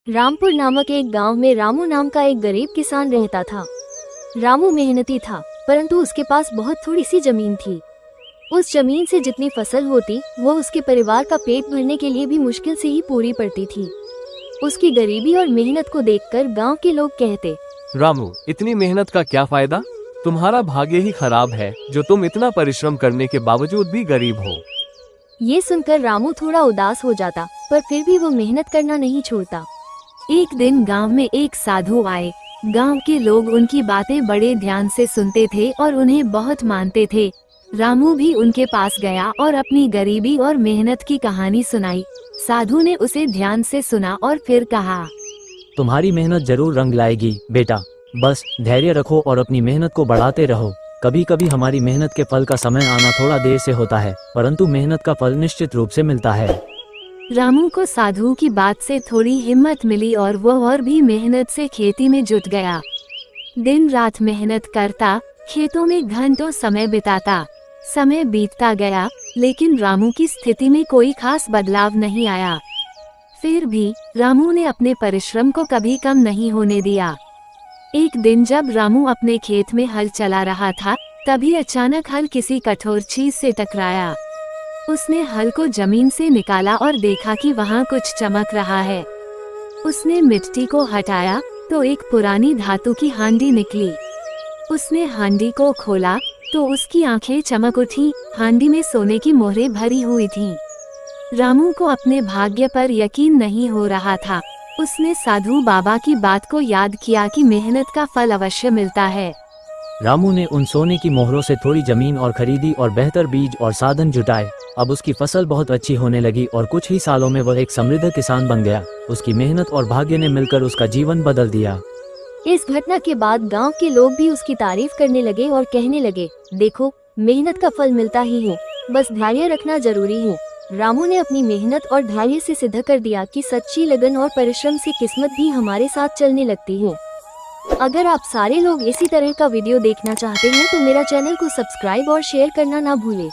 रामपुर नामक एक गांव में रामू नाम का एक गरीब किसान रहता था। रामू मेहनती था, परंतु उसके पास बहुत थोड़ी सी जमीन थी। उस जमीन से जितनी फसल होती वो उसके परिवार का पेट भरने के लिए भी मुश्किल से ही पूरी पड़ती थी। उसकी गरीबी और मेहनत को देखकर गांव के लोग कहते, रामू, इतनी मेहनत का क्या फायदा? तुम्हारा भाग्य ही खराब है जो तुम इतना परिश्रम करने के बावजूद भी गरीब हो। ये सुनकर रामू थोड़ा उदास हो जाता, पर फिर भी वो मेहनत करना नहीं छोड़ता। एक दिन गांव में एक साधु आए। गांव के लोग उनकी बातें बड़े ध्यान से सुनते थे और उन्हें बहुत मानते थे। रामू भी उनके पास गया और अपनी गरीबी और मेहनत की कहानी सुनाई। साधु ने उसे ध्यान से सुना और फिर कहा, तुम्हारी मेहनत जरूर रंग लाएगी बेटा, बस धैर्य रखो और अपनी मेहनत को बढ़ाते रहो। कभी कभी हमारी मेहनत के फल का समय आना थोड़ा देर से होता है, परंतु मेहनत का फल निश्चित रूप से मिलता है। रामू को साधु की बात से थोड़ी हिम्मत मिली और वो और भी मेहनत से खेती में जुट गया। दिन रात मेहनत करता, खेतों में घंटों समय बिताता। समय बीतता गया, लेकिन रामू की स्थिति में कोई खास बदलाव नहीं आया। फिर भी रामू ने अपने परिश्रम को कभी कम नहीं होने दिया। एक दिन जब रामू अपने खेत में हल चला रहा था, तभी अचानक हल किसी कठोर चीज से टकराया। उसने हल को जमीन से निकाला और देखा कि वहाँ कुछ चमक रहा है। उसने मिट्टी को हटाया तो एक पुरानी धातु की हांडी निकली। उसने हांडी को खोला तो उसकी आंखें चमक उठी। हांडी में सोने की मोहरें भरी हुई थीं। रामू को अपने भाग्य पर यकीन नहीं हो रहा था। उसने साधु बाबा की बात को याद किया कि मेहनत का फल अवश्य मिलता है। रामू ने उन सोने की मोहरों से थोड़ी जमीन और खरीदी और बेहतर बीज और साधन जुटाए। अब उसकी फसल बहुत अच्छी होने लगी और कुछ ही सालों में वह एक समृद्ध किसान बन गया। उसकी मेहनत और भाग्य ने मिलकर उसका जीवन बदल दिया। इस घटना के बाद गांव के लोग भी उसकी तारीफ करने लगे और कहने लगे, देखो, मेहनत का फल मिलता ही है, बस धैर्य रखना जरूरी है। रामू ने अपनी मेहनत और धैर्य से सिद्ध कर दिया कि सच्ची लगन और परिश्रम से किस्मत भी हमारे साथ चलने लगती है। अगर आप सारे लोग इसी तरह का वीडियो देखना चाहते हैं तो मेरा चैनल को सब्सक्राइब और शेयर करना ना भूलें।